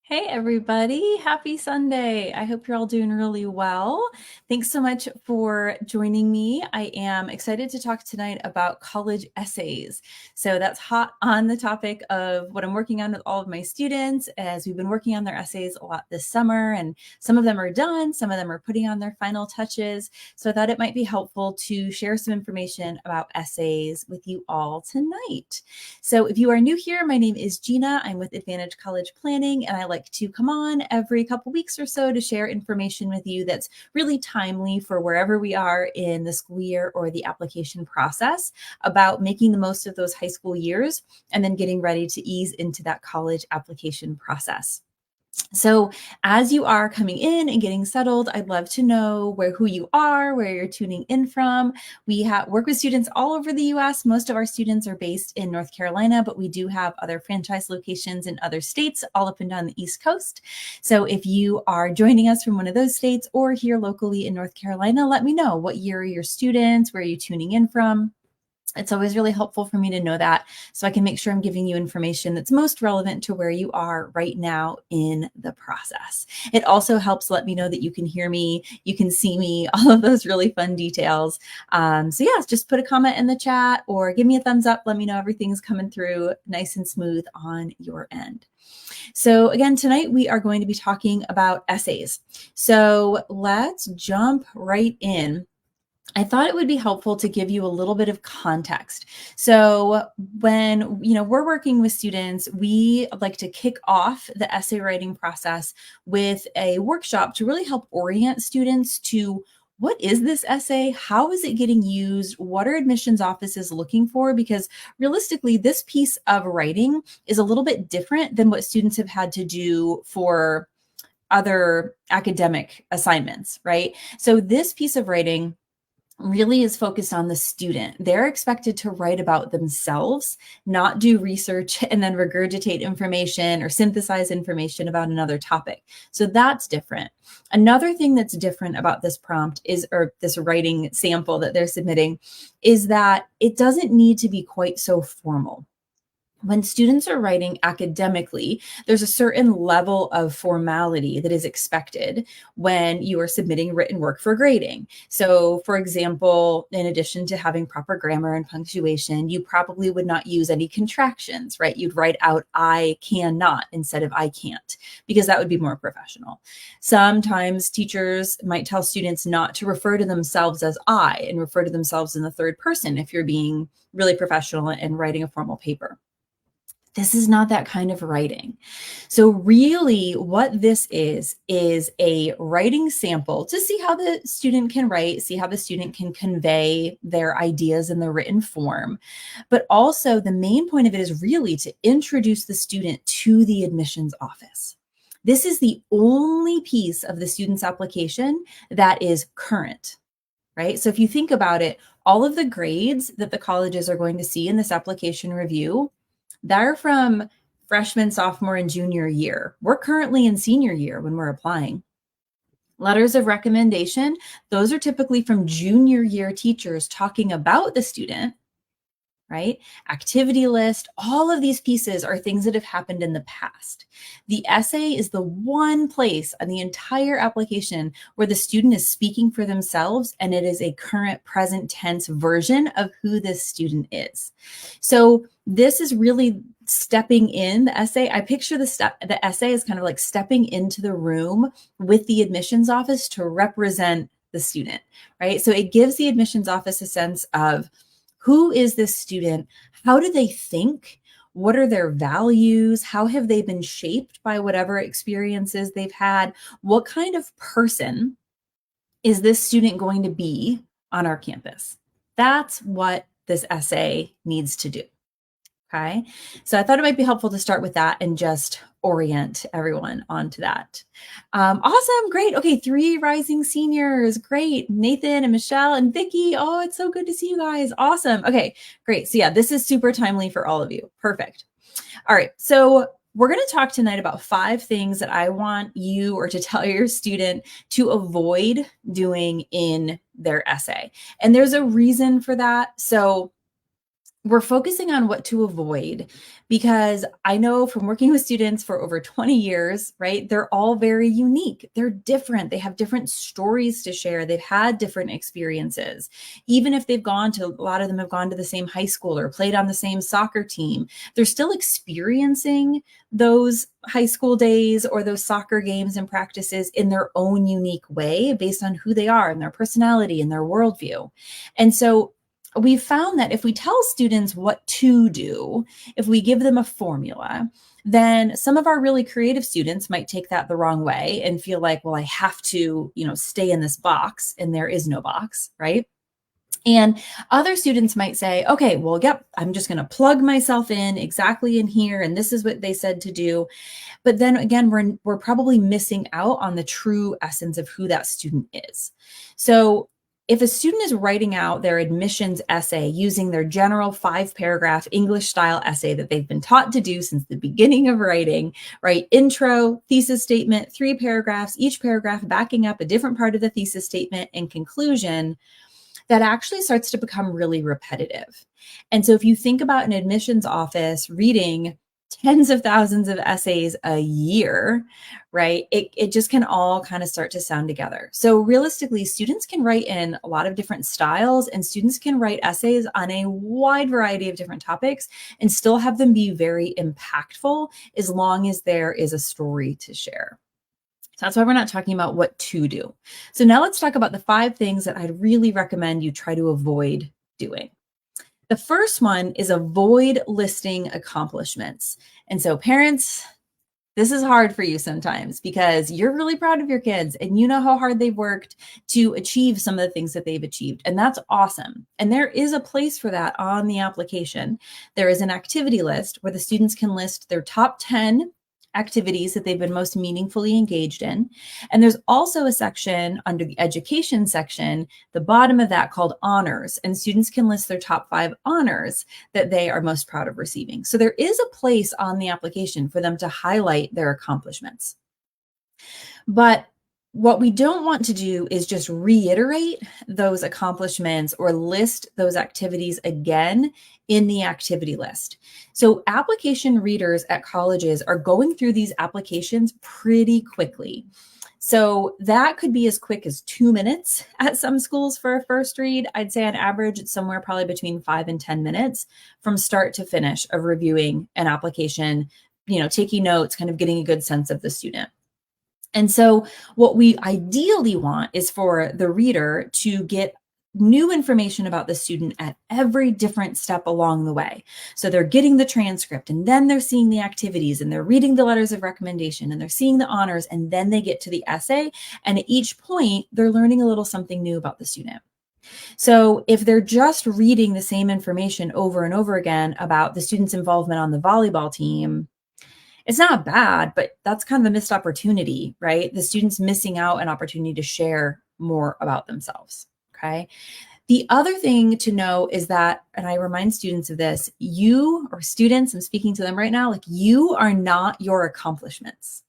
Hey everybody, happy Sunday. I hope you're all doing really well. Thanks so much for joining me. I am excited to talk tonight about college essays. So that's hot on the topic of what I'm working on with all of my students as we've been working on their essays a lot this summer, and some of them are done, some of them are putting on their final touches. So I thought it might be helpful to share some information about essays with you all tonight. So if you are new here, my name is Gina. I'm with Advantage College Planning, and I like to come on every couple weeks or so to share information with you that's really timely for wherever we are in the school year or the application process about making the most of those high school years and then getting ready to ease into that college application process. So as you are coming in and getting settled, I'd love to know who you are, where you're tuning in from. We work with students all over the US. Most of our students are based in North Carolina, but we do have other franchise locations in other states all up and down the East Coast. So if you are joining us from one of those states or here locally in North Carolina, let me know what year are your students, where are you tuning in from. It's always really helpful for me to know that so I can make sure I'm giving you information that's most relevant to where you are right now in the process. It also helps let me know that you can hear me, you can see me, all of those really fun details. So yeah, just put a comment in the chat or give me a thumbs up. Let me know everything's coming through nice and smooth on your end. So again, tonight we are going to be talking about essays. So let's jump right in. I thought it would be helpful to give you a little bit of context. So when we're working with students, we like to kick off the essay writing process with a workshop to really help orient students to what is this essay? How is it getting used? What are admissions offices looking for? Because realistically, this piece of writing is a little bit different than what students have had to do for other academic assignments, right? So this piece of writing really is focused on the student. They're expected to write about themselves, not do research and then regurgitate information or synthesize information about another topic. So that's different. Another thing that's different about this prompt or this writing sample that they're submitting, is that it doesn't need to be quite so formal. When students are writing academically, there's a certain level of formality that is expected when you are submitting written work for grading. So, for example, in addition to having proper grammar and punctuation, you probably would not use any contractions, right? You'd write out I cannot instead of I can't, because that would be more professional. Sometimes teachers might tell students not to refer to themselves as I and refer to themselves in the third person if you're being really professional and writing a formal paper. This is not that kind of writing. So really what this is a writing sample to see how the student can write, see how the student can convey their ideas in the written form. But also the main point of it is really to introduce the student to the admissions office. This is the only piece of the student's application that is current, right? So if you think about it, all of the grades that the colleges are going to see in this application review, they're from freshman, sophomore, and junior year. We're currently in senior year when we're applying. Letters of recommendation, those are typically from junior year teachers talking about the student, right? Activity list, all of these pieces are things that have happened in the past. The essay is the one place on the entire application where the student is speaking for themselves, and it is a current present tense version of who this student is. So this is really stepping in the essay. I picture the essay as kind of like stepping into the room with the admissions office to represent the student, right? So it gives the admissions office a sense of, who is this student? How do they think? What are their values? How have they been shaped by whatever experiences they've had? What kind of person is this student going to be on our campus? That's what this essay needs to do. Okay, so I thought it might be helpful to start with that and just orient everyone onto that. Awesome, great. Okay, 3 rising seniors, great. Nathan and Michelle and Vicky. Oh, it's so good to see you guys. Awesome. Okay, great. So yeah, this is super timely for all of you. Perfect. All right, so we're going to talk tonight about 5 things that I want you or to tell your student to avoid doing in their essay. And there's a reason for that. So we're focusing on what to avoid, because I know from working with students for over 20 years, right? They're all very unique. They're different. They have different stories to share. They've had different experiences. Even if they've gone to, a lot of them have gone to the same high school or played on the same soccer team, they're still experiencing those high school days or those soccer games and practices in their own unique way based on who they are and their personality and their worldview. And so we've found that if we tell students what to do, if we give them a formula, then some of our really creative students might take that the wrong way and feel like, well, I have to, stay in this box, and there is no box, right? And other students might say, okay, well, yep, I'm just going to plug myself in exactly in here, and this is what they said to do. But then again, we're probably missing out on the true essence of who that student is. So if a student is writing out their admissions essay using their general 5-paragraph English style essay that they've been taught to do since the beginning of writing, right? Intro, thesis statement, 3 paragraphs, each paragraph backing up a different part of the thesis statement, and conclusion, that actually starts to become really repetitive. And so if you think about an admissions office reading tens of thousands of essays a year, right? It just can all kind of start to sound together. So realistically, students can write in a lot of different styles, and students can write essays on a wide variety of different topics and still have them be very impactful as long as there is a story to share. So that's why we're not talking about what to do. So now let's talk about the 5 things that I'd really recommend you try to avoid doing. The first one is avoid listing accomplishments. And so parents, this is hard for you sometimes because you're really proud of your kids and you know how hard they've worked to achieve some of the things that they've achieved. And that's awesome. And there is a place for that on the application. There is an activity list where the students can list their top 10 activities that they've been most meaningfully engaged in. And there's also a section under the education section, the bottom of that, called honors. And students can list their top 5 honors that they are most proud of receiving. So there is a place on the application for them to highlight their accomplishments. But what we don't want to do is just reiterate those accomplishments or list those activities again in the activity list. So application readers at colleges are going through these applications pretty quickly. So that could be as quick as 2 minutes at some schools for a first read. I'd say on average, it's somewhere probably between 5 and 10 minutes from start to finish of reviewing an application, taking notes, kind of getting a good sense of the student. And so what we ideally want is for the reader to get new information about the student at every different step along the way. So they're getting the transcript, and then they're seeing the activities, and they're reading the letters of recommendation, and they're seeing the honors, and then they get to the essay. And at each point, they're learning a little something new about the student. So if they're just reading the same information over and over again about the student's involvement on the volleyball team, it's not bad, but that's kind of a missed opportunity, right? The student's missing out an opportunity to share more about themselves, okay? The other thing to know is that, and I remind students of this, you, or students, I'm speaking to them right now, like, you are not your accomplishments.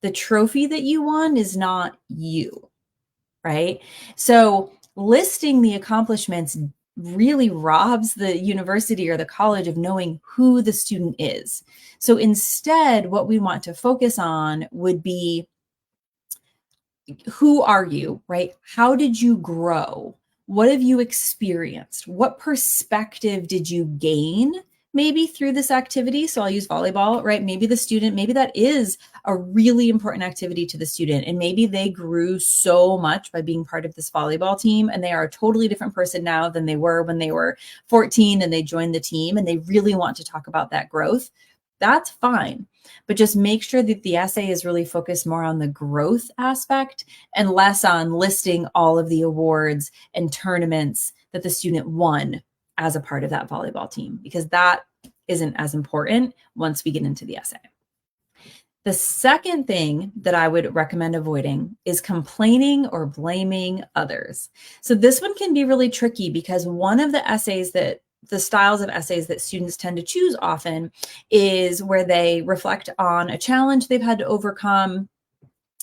The trophy that you won is not you, right? So listing the accomplishments really robs the university or the college of knowing who the student is. So instead, what we want to focus on would be, who are you, right? How did you grow? What have you experienced? What perspective did you gain maybe through this activity? So I'll use volleyball, right? Maybe the student, maybe that is a really important activity to the student. And maybe they grew so much by being part of this volleyball team, and they are a totally different person now than they were when they were 14 and they joined the team, and they really want to talk about that growth. That's fine. But just make sure that the essay is really focused more on the growth aspect and less on listing all of the awards and tournaments that the student won as a part of that volleyball team, because that isn't as important once we get into the essay. The second thing that I would recommend avoiding is complaining or blaming others. So this one can be really tricky because one of the styles of essays that students tend to choose often is where they reflect on a challenge they've had to overcome,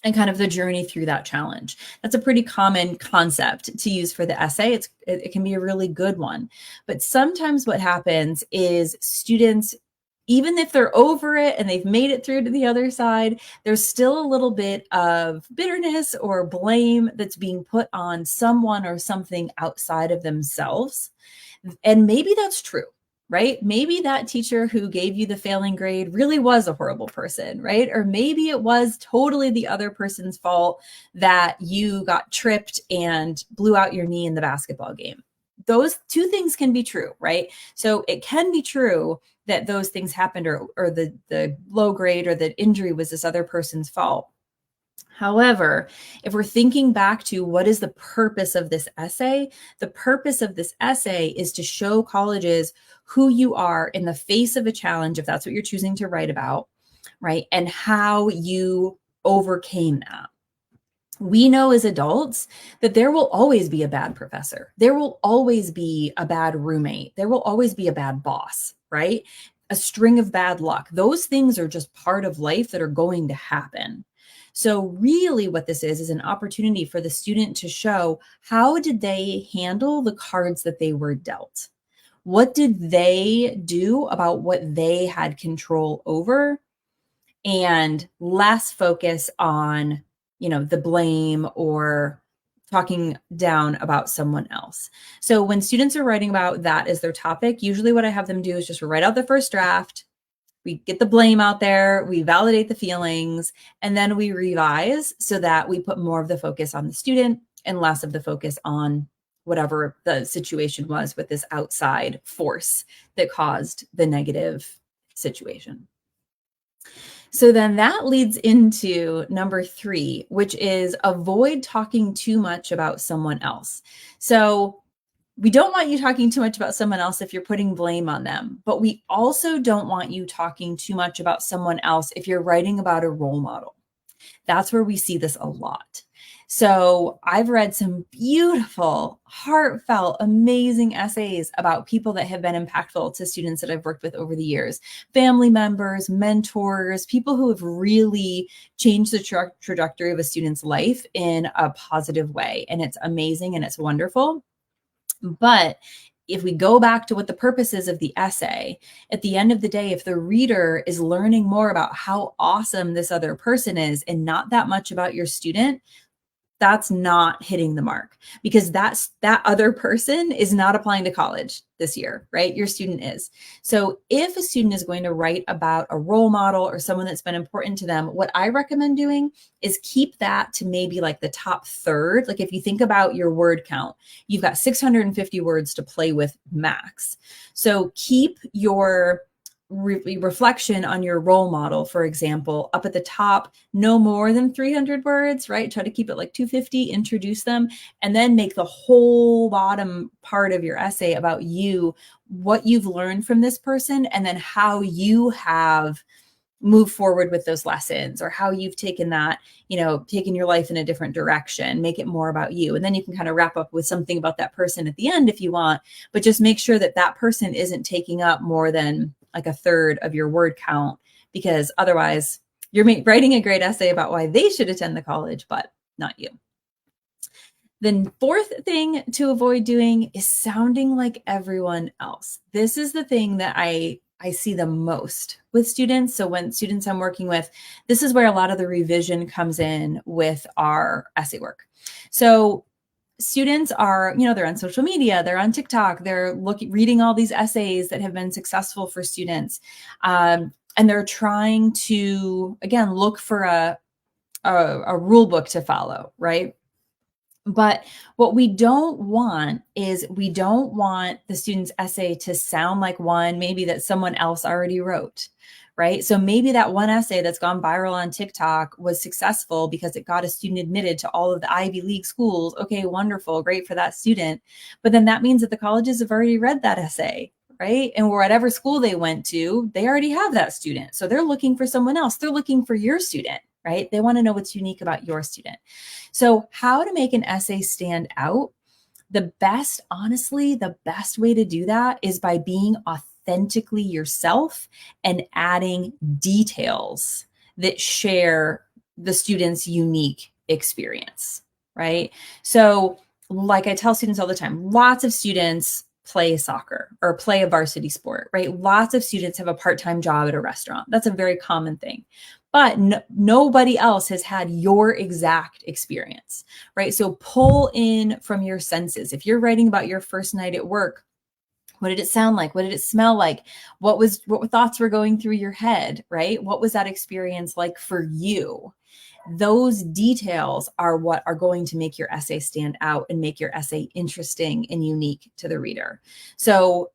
and kind of the journey through that challenge. That's a pretty common concept to use for the essay. It can be a really good one. But sometimes what happens is students, even if they're over it and they've made it through to the other side, there's still a little bit of bitterness or blame that's being put on someone or something outside of themselves. And maybe that's true, right? Maybe that teacher who gave you the failing grade really was a horrible person, right? Or maybe it was totally the other person's fault that you got tripped and blew out your knee in the basketball game. Those two things can be true, right? So it can be true that those things happened, or the low grade or the injury was this other person's fault. However, if we're thinking back to what is the purpose of this essay, the purpose of this essay is to show colleges who you are in the face of a challenge, if that's what you're choosing to write about, right? And how you overcame that. We know as adults that there will always be a bad professor. There will always be a bad roommate. There will always be a bad boss, right? A string of bad luck. Those things are just part of life that are going to happen. So really what this is an opportunity for the student to show, how did they handle the cards that they were dealt? What did they do about what they had control over? And less focus on, the blame or talking down about someone else. So when students are writing about that as their topic, usually what I have them do is just write out the first draft. We get the blame out there, we validate the feelings, and then we revise so that we put more of the focus on the student and less of the focus on whatever the situation was with this outside force that caused the negative situation. So then that leads into number 3, which is avoid talking too much about someone else. So we don't want you talking too much about someone else if you're putting blame on them, but we also don't want you talking too much about someone else if you're writing about a role model. That's where we see this a lot. So I've read some beautiful, heartfelt, amazing essays about people that have been impactful to students that I've worked with over the years, family members, mentors, people who have really changed the trajectory of a student's life in a positive way. And it's amazing and it's wonderful. But if we go back to what the purpose is of the essay, at the end of the day, if the reader is learning more about how awesome this other person is and not that much about your student, that's not hitting the mark, because that other person is not applying to college this year, right? Your student is. So if a student is going to write about a role model or someone that's been important to them, what I recommend doing is keep that to maybe like the top third. Like if you think about your word count, you've got 650 words to play with max. So keep your reflection on your role model, for example, up at the top, no more than 300 words, right? Try to keep it like 250, introduce them, and then make the whole bottom part of your essay about you, what you've learned from this person, and then how you have move forward with those lessons, or how you've taken that, taken your life in a different direction, make it more about you. And then you can kind of wrap up with something about that person at the end if you want, but just make sure that that person isn't taking up more than like a third of your word count, because otherwise you're writing a great essay about why they should attend the college, but not you. The fourth thing to avoid doing is sounding like everyone else. This is the thing that I see the most with students. So when students I'm working with, this is where a lot of the revision comes in with our essay work. So students are, they're on social media, they're on TikTok, they're reading all these essays that have been successful for students. And they're trying to, again, look for a rule book to follow, right? But what we don't want is, we don't want the student's essay to sound like one maybe that someone else already wrote, right? So maybe that one essay that's gone viral on TikTok was successful because it got a student admitted to all of the Ivy League schools. Okay, wonderful, great for that student. But then that means that the colleges have already read that essay, right? And whatever school they went to, they already have that student. So they're looking for someone else. They're looking for your student, right? They want to know what's unique about your student. So how to make an essay stand out? Honestly, the best way to do that is by being authentically yourself and adding details that share the student's unique experience, right? So like I tell students all the time, lots of students play soccer or play a varsity sport, right? Lots of students have a part-time job at a restaurant. That's a very common thing. But nobody else has had your exact experience, right? So pull in from your senses. If you're writing about your first night at work, what did it sound like? What did it smell like? What thoughts were going through your head, right? What was that experience like for you? Those details are what are going to make your essay stand out and make your essay interesting and unique to the reader. So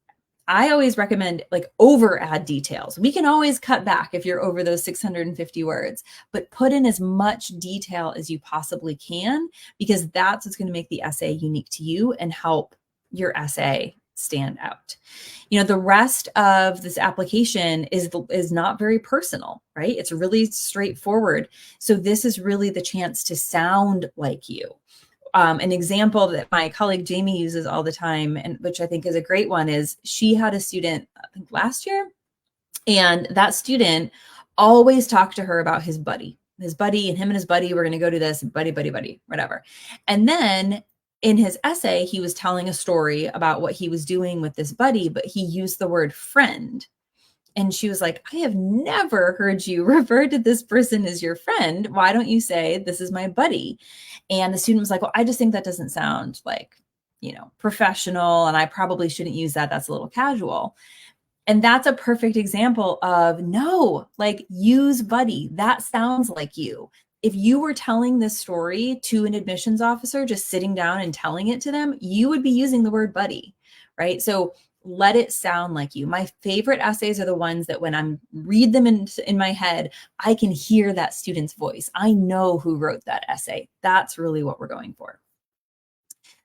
I always recommend like over add details. We can always cut back if you're over those 650 words, but put in as much detail as you possibly can, because that's what's going to make the essay unique to you and help your essay stand out. You know, the rest of this application is not very personal, right? It's really straightforward. So this is really the chance to sound like you. An example that my colleague Jamie uses all the time, and which I think is a great one, is she had a student, I think last year, and that student always talked to her about his buddy, and him and his buddy were going to go do this, buddy, whatever. And then in his essay, he was telling a story about what he was doing with this buddy, but he used the word friend. And she was like, I have never heard you refer to this person as your friend. Why don't you say, this is my buddy? And the student was like, well, I just think that doesn't sound like, professional. And I probably shouldn't use that. That's a little casual. And that's a perfect example of no, like use buddy. That sounds like you. If you were telling this story to an admissions officer, just sitting down and telling it to them, you would be using the word buddy, right? So let it sound like you. My favorite essays are the ones that when I'm read them in my head, I can hear that student's voice. I know who wrote that essay. That's really what we're going for.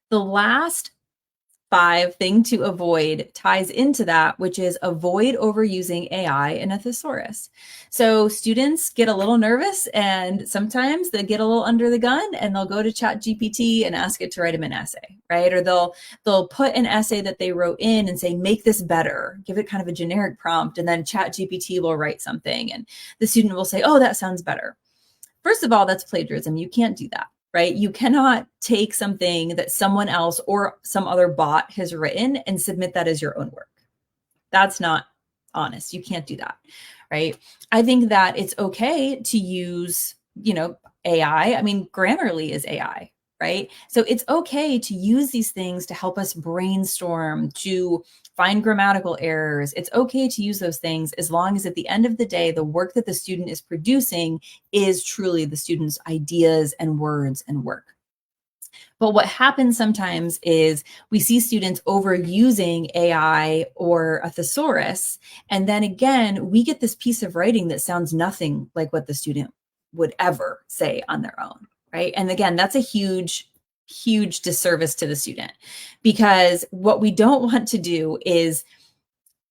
The last 5 thing to avoid ties into that, which is avoid overusing AI in a thesaurus. So students get a little nervous and sometimes they get a little under the gun and they'll go to ChatGPT and ask it to write them an essay, right? Or they'll put an essay that they wrote in and say, make this better, give it kind of a generic prompt, and then ChatGPT will write something and the student will say, oh, that sounds better. First of all, that's plagiarism. You can't do that, right? You cannot take something that someone else or some other bot has written and submit that as your own work. That's not honest. You can't do that, right? I think that it's okay to use, AI. I mean, Grammarly is AI, right? So it's okay to use these things to help us brainstorm, to find grammatical errors. It's okay to use those things as long as at the end of the day, the work that the student is producing is truly the student's ideas and words and work. But what happens sometimes is we see students overusing AI or a thesaurus. And then again, we get this piece of writing that sounds nothing like what the student would ever say on their own, right? And again, that's a huge disservice to the student, because what we don't want to do is,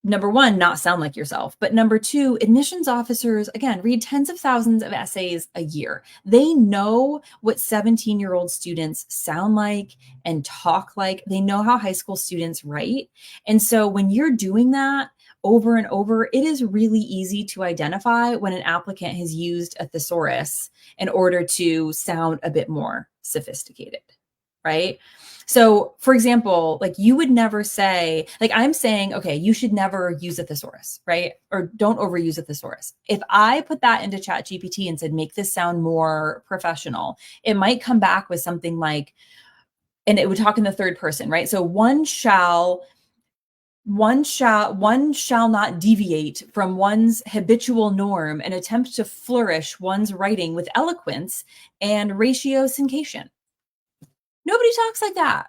number one, not sound like yourself. But number two, admissions officers, again, read tens of thousands of essays a year. They know what 17-year-old students sound like and talk like. They know how high school students write. And so when you're doing that over and over, it is really easy to identify when an applicant has used a thesaurus in order to sound a bit more sophisticated, right? So for example, like you would never say, like I'm saying, okay, you should never use a thesaurus, right? Or don't overuse a thesaurus. If I put that into ChatGPT and said, make this sound more professional, it might come back with something like, and it would talk in the third person, right? So one shall not deviate from one's habitual norm and attempt to flourish one's writing with eloquence and ratiocincation. Nobody talks like that,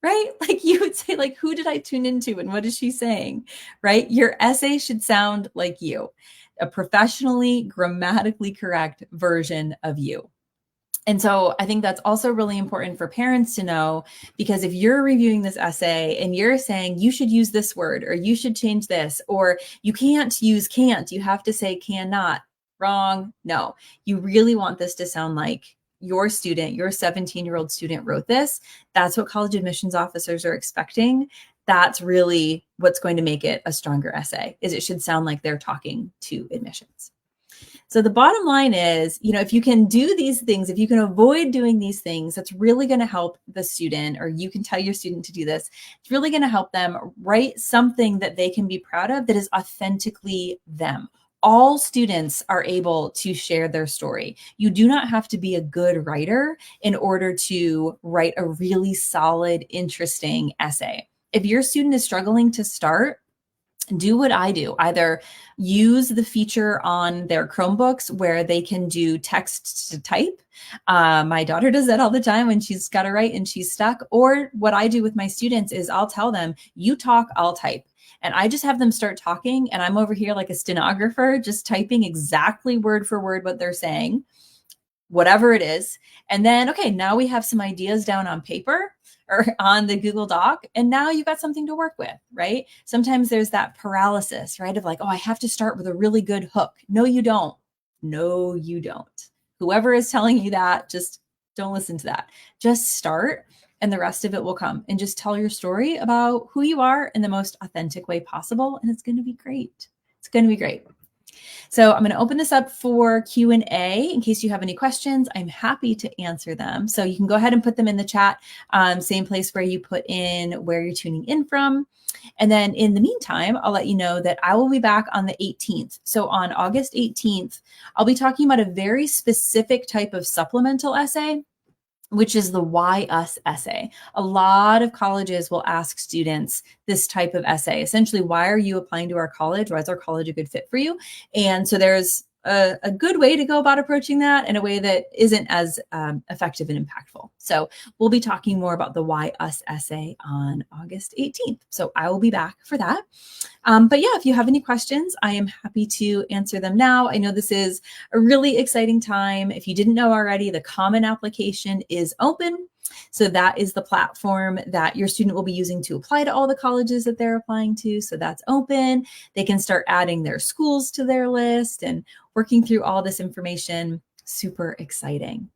right? Like you would say, like, who did I tune into and what is she saying, right? Your essay should sound like you, a professionally, grammatically correct version of you. And so I think that's also really important for parents to know, because if you're reviewing this essay and you're saying you should use this word or you should change this, or you can't use can't, you have to say cannot, wrong. No, you really want this to sound like your student, your 17-year-old student wrote this. That's what college admissions officers are expecting. That's really what's going to make it a stronger essay, is it should sound like they're talking to admissions. So the bottom line is, if you can do these things, if you can avoid doing these things, that's really going to help the student, or you can tell your student to do this. It's really going to help them write something that they can be proud of that is authentically them. All students are able to share their story. You do not have to be a good writer in order to write a really solid, interesting essay. If your student is struggling to start, do what I do. Either use the feature on their Chromebooks where they can do text to type. My daughter does that all the time when she's got to write and she's stuck. Or what I do with my students is I'll tell them, you talk, I'll type. And I just have them start talking, and I'm over here like a stenographer, just typing exactly word for word what they're saying, whatever it is. And then, okay, now we have some ideas down on paper or on the Google Doc, and now you got something to work with, right? Sometimes there's that paralysis, right? Of like, oh, I have to start with a really good hook. No, you don't. No, you don't. Whoever is telling you that, just don't listen to that. Just start, and the rest of it will come. And just tell your story about who you are in the most authentic way possible, and it's going to be great. It's going to be great. So I'm going to open this up for Q&A in case you have any questions. I'm happy to answer them. So you can go ahead and put them in the chat, same place where you put in where you're tuning in from. And then in the meantime, I'll let you know that I will be back on the 18th. So on August 18th, I'll be talking about a very specific type of supplemental essay, which is the Why Us essay. A lot of colleges will ask students this type of essay. Essentially, why are you applying to our college? Why is our college a good fit for you? And so there's a good way to go about approaching that in a way that isn't as effective and impactful. So we'll be talking more about the Why Us essay on August 18th. So I will be back for that. But yeah, if you have any questions, I am happy to answer them now. I know this is a really exciting time. If you didn't know already, the Common application is open. So that is the platform that your student will be using to apply to all the colleges that they're applying to. So that's open. They can start adding their schools to their list and working through all this information. Super exciting.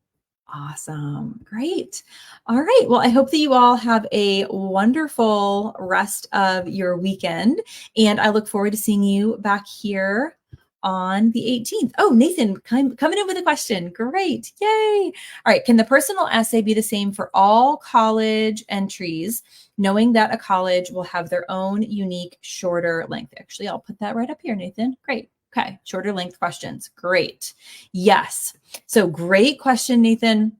Awesome. Great. All right. Well, I hope that you all have a wonderful rest of your weekend. And I look forward to seeing you back here on the 18th. Oh, Nathan coming in with a question. Great. Yay. All right. Can the personal essay be the same for all college entries, knowing that a college will have their own unique shorter length? Actually, I'll put that right up here, Nathan. Great. Okay. Shorter length questions. Great. Yes. So great question, Nathan.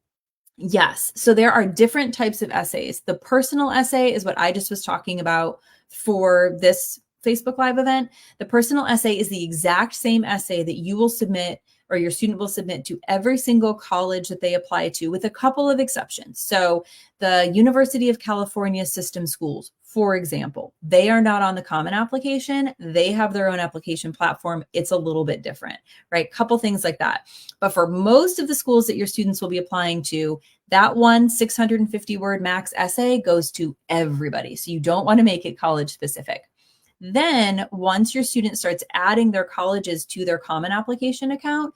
Yes. So there are different types of essays. The personal essay is what I just was talking about for this Facebook Live event. The personal essay is the exact same essay that you will submit, or your student will submit, to every single college that they apply to, with a couple of exceptions. So the University of California System Schools, for example, they are not on the Common application. They have their own application platform. It's a little bit different, right? Couple things like that. But for most of the schools that your students will be applying to, that one 650 word max essay goes to everybody. So you don't want to make it college specific. Then once your student starts adding their colleges to their Common application account,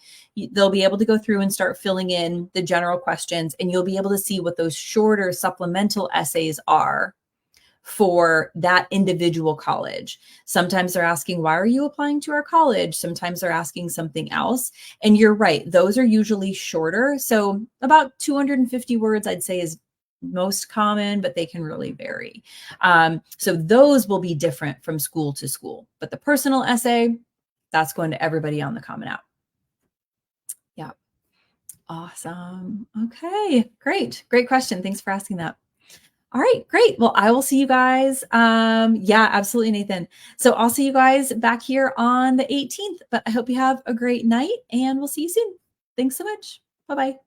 they'll be able to go through and start filling in the general questions, and you'll be able to see what those shorter supplemental essays are for that individual college. Sometimes they're asking, why are you applying to our college? Sometimes they're asking something else. And you're right, those are usually shorter. So about 250 words, I'd say, is most common, but they can really vary. So those will be different from school to school. But the personal essay, that's going to everybody on the Common app. Yeah. Awesome. Okay, great. Great question. Thanks for asking that. All right, great. Well, I will see you guys. Yeah, absolutely, Nathan. So I'll see you guys back here on the 18th, but I hope you have a great night, and we'll see you soon. Thanks so much. Bye-bye.